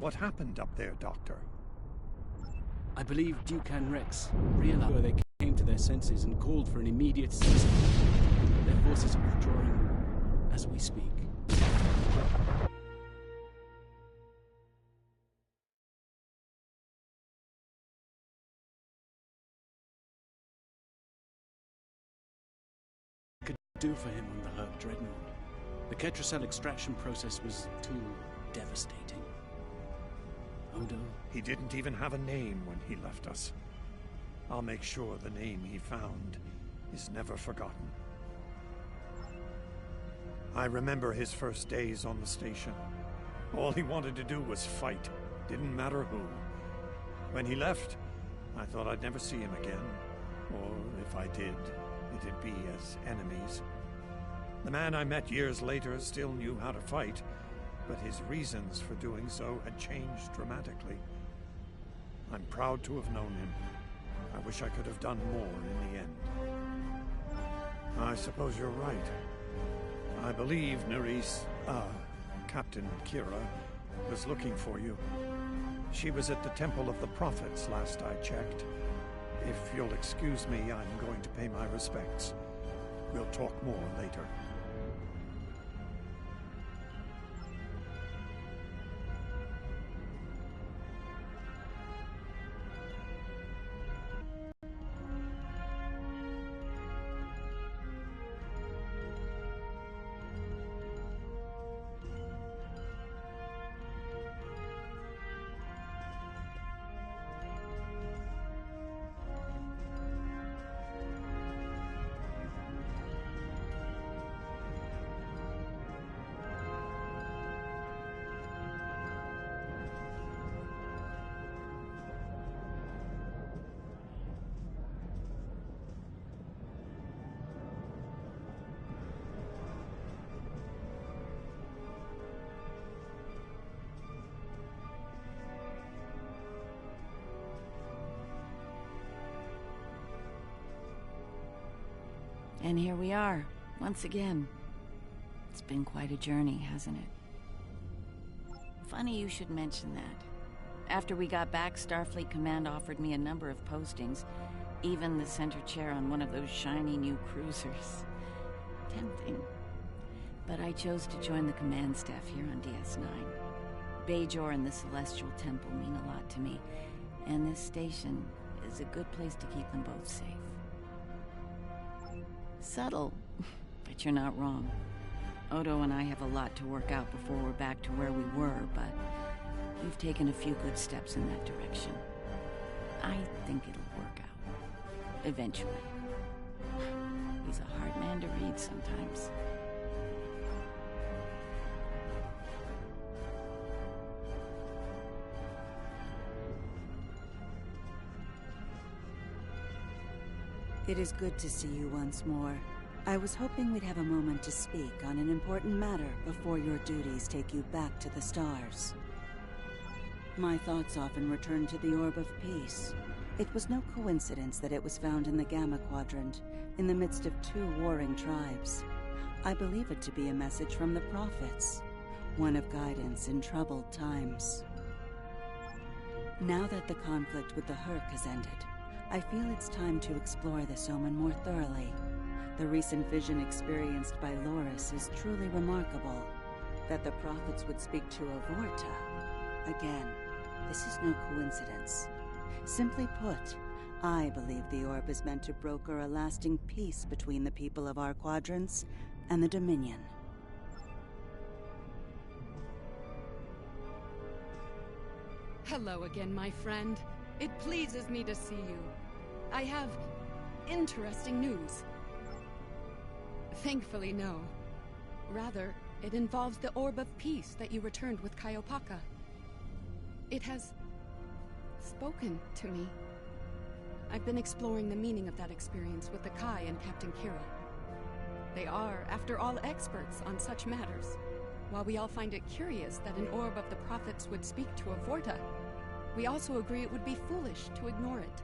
What happened up there, Doctor? I believe Duke and Rex realized they came to their senses and called for an immediate ceasefire. Their forces are withdrawing as we speak. Could do for him on the Herc Dreadnought. The Ketracel extraction process was too devastating. Odo? He didn't even have a name when he left us. I'll make sure the name he found is never forgotten. I remember his first days on the station. All he wanted to do was fight. Didn't matter who. When he left, I thought I'd never see him again. Or if I did, it'd be as enemies. The man I met years later still knew how to fight, but his reasons for doing so had changed dramatically. I'm proud to have known him. I wish I could have done more in the end. I suppose you're right. I believe Captain Kira, was looking for you. She was at the Temple of the Prophets last I checked. If you'll excuse me, I'm going to pay my respects. We'll talk more later. And here we are, once again. It's been quite a journey, hasn't it? Funny you should mention that. After we got back, Starfleet Command offered me a number of postings, even the center chair on one of those shiny new cruisers. Tempting. But I chose to join the command staff here on DS9. Bajor and the Celestial Temple mean a lot to me, and this station is a good place to keep them both safe. Subtle, but you're not wrong. Odo and I have a lot to work out before we're back to where we were, but we've taken a few good steps in that direction. I think it'll work out. Eventually. He's a hard man to read sometimes. It is good to see you once more. I was hoping we'd have a moment to speak on an important matter before your duties take you back to the stars. My thoughts often return to the Orb of Peace. It was no coincidence that it was found in the Gamma Quadrant, in the midst of two warring tribes. I believe it to be a message from the Prophets, one of guidance in troubled times. Now that the conflict with the Herc has ended, I feel it's time to explore this omen more thoroughly. The recent vision experienced by Loris is truly remarkable. That the Prophets would speak to Avorta. Again, this is no coincidence. Simply put, I believe the orb is meant to broker a lasting peace between the people of our quadrants and the Dominion. Hello again, my friend. It pleases me to see you. I have interesting news. Thankfully, no. Rather, it involves the Orb of Peace that you returned with Kaiopaka. It has spoken to me. I've been exploring the meaning of that experience with the Kai and Captain Kira. They are, after all, experts on such matters. While we all find it curious that an Orb of the Prophets would speak to Avorta, we also agree it would be foolish to ignore it.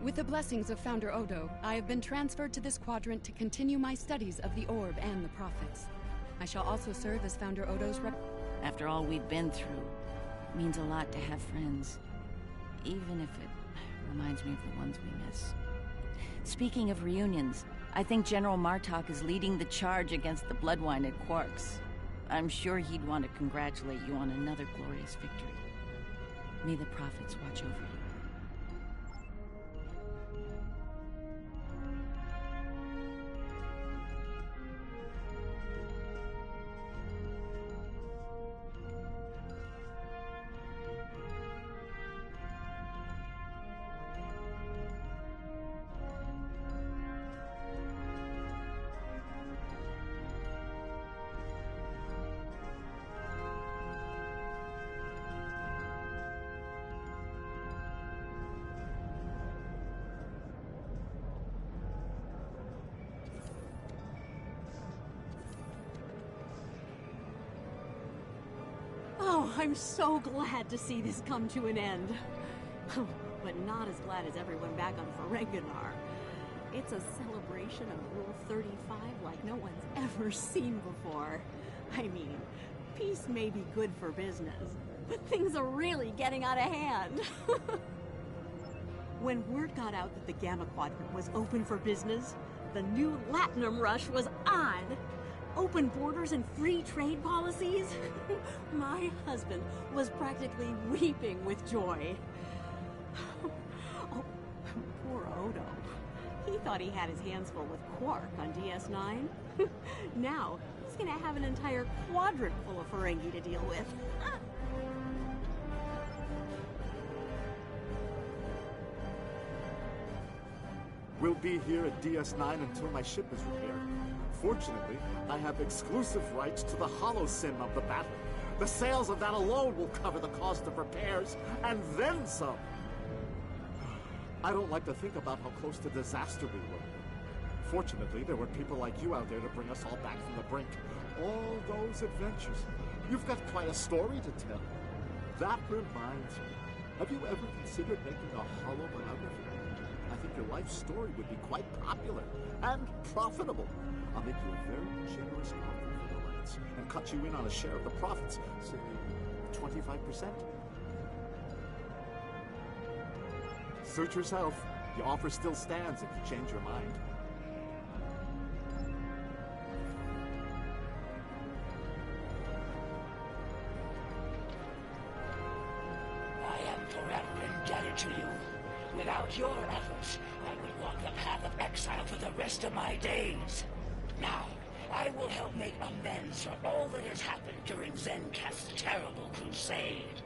With the blessings of Founder Odo, I have been transferred to this quadrant to continue my studies of the Orb and the Prophets. I shall also serve as Founder Odo's rep. After all we've been through, it means a lot to have friends. Even if it reminds me of the ones we miss. Speaking of reunions, I think General Martok is leading the charge against the Bloodwine Quarks. I'm sure he'd want to congratulate you on another glorious victory. May the prophets watch over you. Oh, I'm so glad to see this come to an end. But not as glad as everyone back on Ferenginar are. It's a celebration of Rule 35 like no one's ever seen before. I mean, peace may be good for business, but things are really getting out of hand. When word got out that the Gamma Quadrant was open for business, the new Latinum rush was on. Open borders and free trade policies? My husband was practically weeping with joy. Oh, poor Odo. He thought he had his hands full with Quark on DS9. Now, he's gonna have an entire quadrant full of Ferengi to deal with. We'll be here at DS9 until my ship is repaired. Fortunately, I have exclusive rights to the holo-sim of the battle. The sales of that alone will cover the cost of repairs, and then some. I don't like to think about how close to disaster we were. Fortunately, there were people like you out there to bring us all back from the brink. All those adventures. You've got quite a story to tell. That reminds me. Have you ever considered making a holo-biography? I think your life story would be quite popular and profitable. I'll make you a very generous offer for the rights and cut you in on a share of the profits, say 25%. Suit yourself. The offer still stands if you change your mind. I am forever indebted to you. Without your efforts, I would walk the path of exile for the rest of my days. Now, I will help make amends for all that has happened during Zencast's terrible crusade.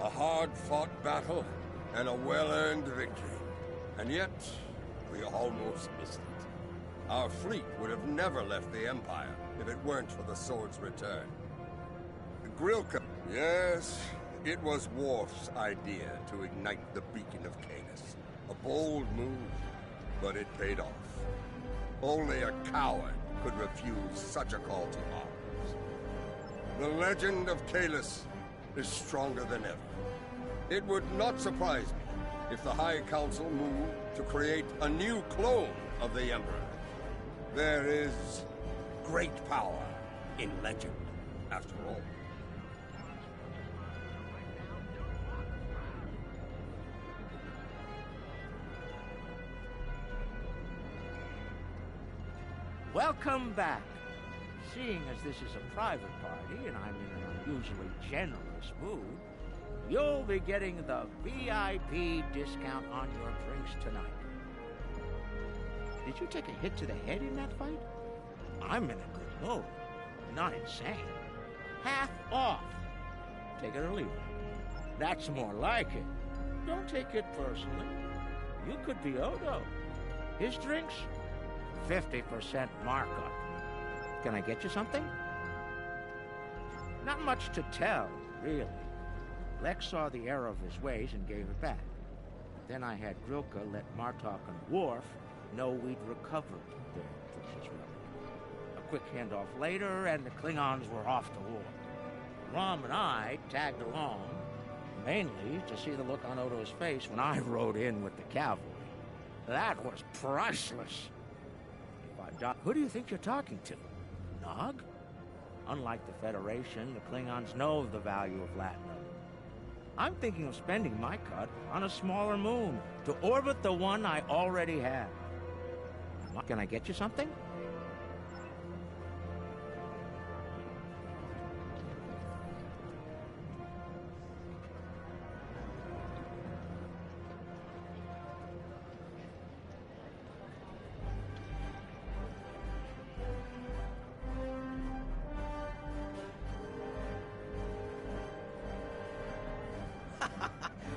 A hard-fought battle and a well-earned victory. And yet, we almost missed it. Our fleet would have never left the Empire if it weren't for the sword's return. Grilka. Yes, it was Worf's idea to ignite the beacon of Canis. A bold move, but it paid off. Only a coward could refuse such a call to arms. The legend of Caelus is stronger than ever. It would not surprise me if the High Council moved to create a new clone of the Emperor. There is great power in legend, after all. Welcome back. Seeing as this is a private party and I'm in an unusually generous mood, you'll be getting the VIP discount on your drinks tonight. Did you take a hit to the head in that fight? I'm in a good mood. Not insane. Half off. Take it or leave it. That's more like it. Don't take it personally. You could be Odo. His drinks? 50% markup. Can I get you something? Not much to tell, really. Lex saw the error of his ways and gave it back. But then I had Grilka let Martok and Worf know we'd recovered their precious relic. A quick handoff later, and the Klingons were off to war. Rom and I tagged along, Mainly to see the look on Odo's face when I rode in with the cavalry. That was priceless. If I die, who do you think you're talking to? Nog? Unlike the Federation, the Klingons know the value of Latinum. I'm thinking of spending my cut on a smaller moon to orbit the one I already have. Can I get you something?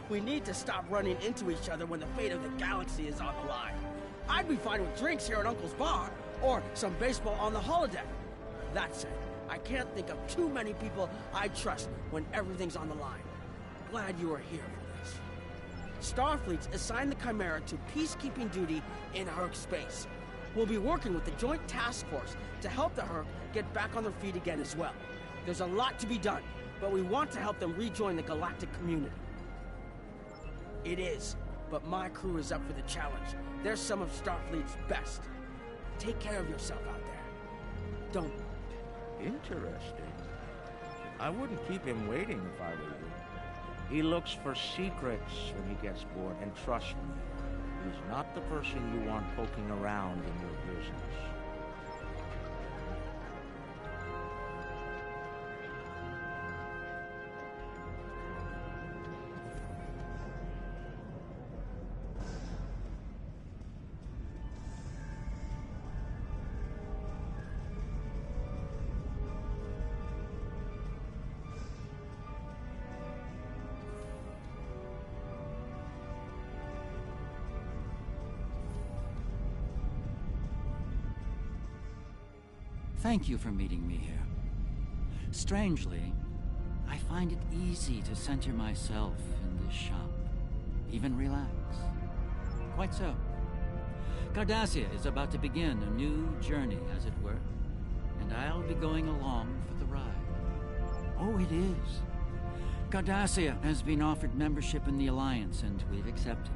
We need to stop running into each other when the fate of the galaxy is on the line. I'd be fine with drinks here at Uncle's bar, or some baseball on the holodeck. That said, I can't think of too many people I trust when everything's on the line. Glad you are here for this. Starfleet's assigned the Chimera to peacekeeping duty in Herc space. We'll be working with the Joint Task Force to help the Herc get back on their feet again as well. There's a lot to be done, but we want to help them rejoin the galactic community. It is, but my crew is up for the challenge. They're some of Starfleet's best. Take care of yourself out there. Don't. Interesting. I wouldn't keep him waiting if I were you. He looks for secrets when he gets bored, and trust me, he's not the person you want poking around in your business. Thank you for meeting me here. Strangely, I find it easy to center myself in this shop, even relax. Quite so. Cardassia is about to begin a new journey, as it were, and I'll be going along for the ride. Oh, it is. Cardassia has been offered membership in the Alliance, and we've accepted.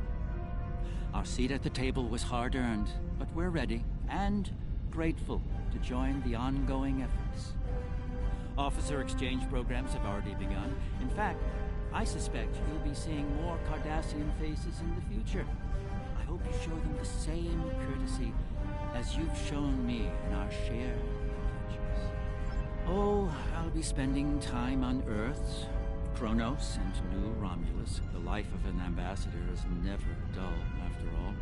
Our seat at the table was hard-earned, but we're ready, and grateful to join the ongoing efforts. Officer exchange programs have already begun. In fact, I suspect you'll be seeing more Cardassian faces in the future. I hope you show them the same courtesy as you've shown me in our shared adventures. Oh, I'll be spending time on Earth, Kronos, and New Romulus. The life of an ambassador is never dull, after all.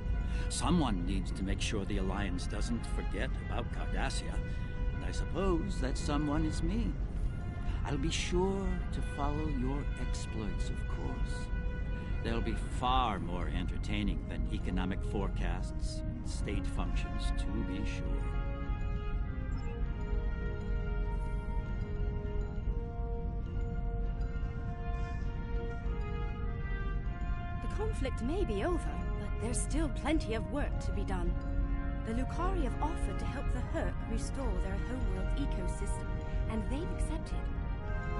Someone needs to make sure the Alliance doesn't forget about Cardassia, and I suppose that someone is me. I'll be sure to follow your exploits, of course. They'll be far more entertaining than economic forecasts and state functions, to be sure. The conflict may be over, but there's still plenty of work to be done. The Lucari have offered to help the Herc restore their homeworld ecosystem, and they've accepted.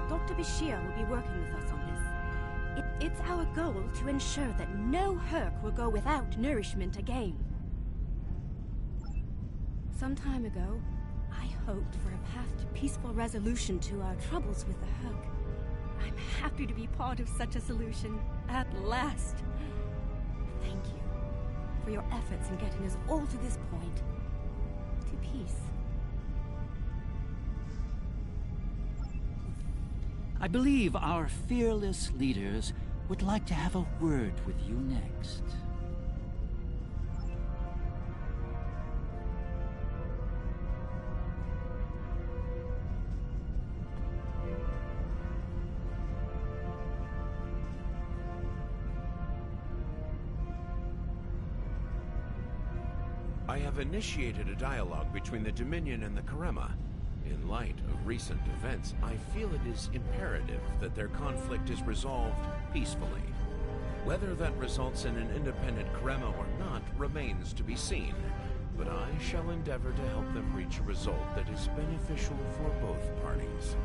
Dr. Bashir will be working with us on this. It's our goal to ensure that no Herc will go without nourishment again. Some time ago, I hoped for a path to peaceful resolution to our troubles with the Herc. I'm happy to be part of such a solution, at last. Thank you for your efforts in getting us all to this point, to peace. I believe our fearless leaders would like to have a word with you next. I have initiated a dialogue between the Dominion and the Karema. In light of recent events, I feel it is imperative that their conflict is resolved peacefully. Whether that results in an independent Karema or not remains to be seen, but I shall endeavor to help them reach a result that is beneficial for both parties.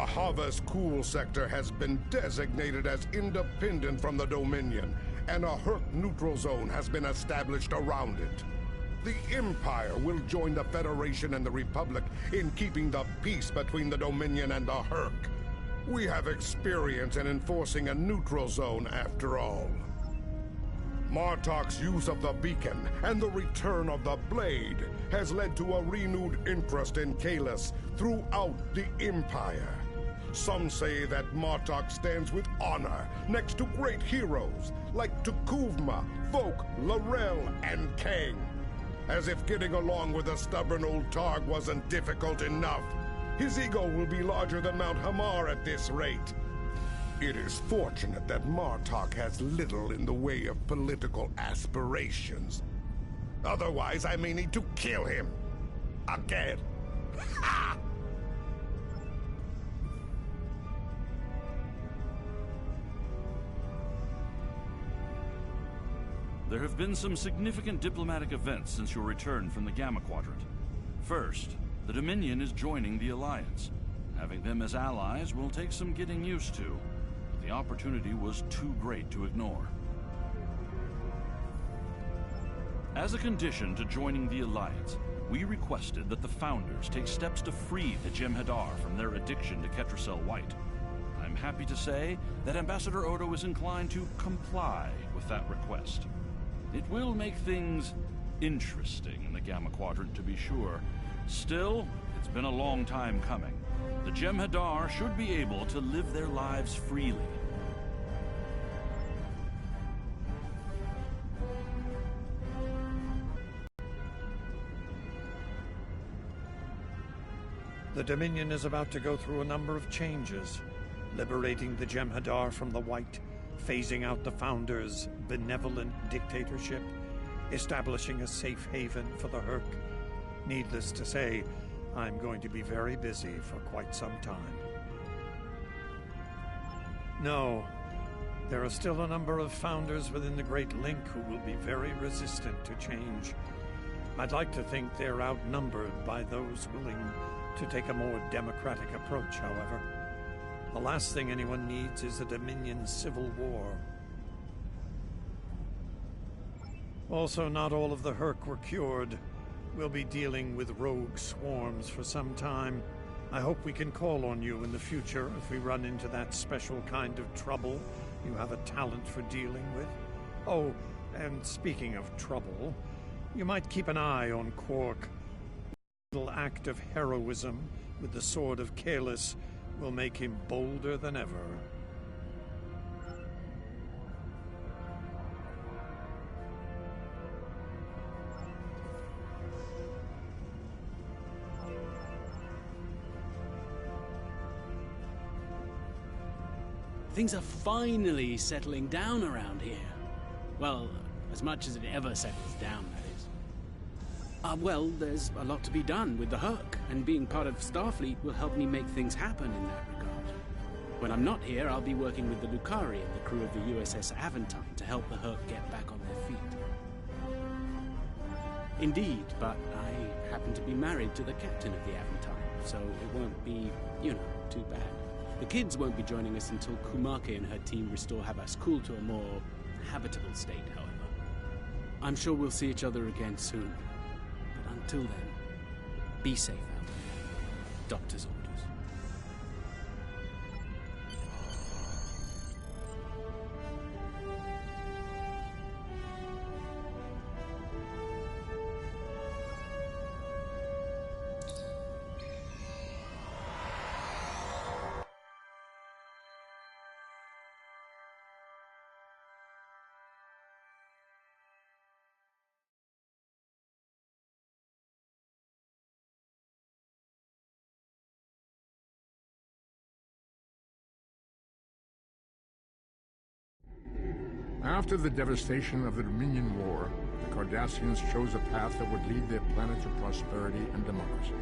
Harvest Cool sector has been designated as independent from the Dominion, and a Herc neutral zone has been established around it. The Empire will join the Federation and the Republic in keeping the peace between the Dominion and the Herc. We have experience in enforcing a neutral zone after all. Martok's use of the beacon and the return of the blade has led to a renewed interest in Kalis throughout the Empire. Some say that Martok stands with honor next to great heroes like Tukuvma, Volk, Laurel, and Kang. As if getting along with a stubborn old Targ wasn't difficult enough, his ego will be larger than Mount Hamar at this rate. It is fortunate that Martok has little in the way of political aspirations. Otherwise, I may need to kill him. Again. Ha! There have been some significant diplomatic events since your return from the Gamma Quadrant. First, the Dominion is joining the Alliance. Having them as allies will take some getting used to. The opportunity was too great to ignore. As a condition to joining the Alliance, we requested that the Founders take steps to free the Jem'Hadar from their addiction to Ketracel White. I'm happy to say that Ambassador Odo is inclined to comply with that request. It will make things interesting in the Gamma Quadrant, to be sure. Still, it's been a long time coming. The Jem'Hadar should be able to live their lives freely. The Dominion is about to go through a number of changes, liberating the Jem'Hadar from the White, phasing out the Founders' benevolent dictatorship, establishing a safe haven for the Herc. Needless to say, I'm going to be very busy for quite some time. No, there are still a number of Founders within the Great Link who will be very resistant to change. I'd like to think they're outnumbered by those willing to take a more democratic approach, however. The last thing anyone needs is a Dominion civil war. Also, not all of the Herc were cured. We'll be dealing with rogue swarms for some time. I hope we can call on you in the future if we run into that special kind of trouble you have a talent for dealing with. Oh, and speaking of trouble, you might keep an eye on Quark. A little act of heroism with the Sword of Kalis will make him bolder than ever. Things are finally settling down around here. Well, as much as it ever settles down, that is. Well, there's a lot to be done with the Herc, and being part of Starfleet will help me make things happen in that regard. When I'm not here, I'll be working with the Lucari and the crew of the USS Aventine to help the Herc get back on their feet. Indeed, but I happen to be married to the captain of the Aventine, so it won't be, too bad. The kids won't be joining us until Kumake and her team restore Havas Kul to a more habitable state, however. I'm sure we'll see each other again soon. But until then, be safe out there. Doctor's orders. After the devastation of the Dominion War, the Cardassians chose a path that would lead their planet to prosperity and democracy.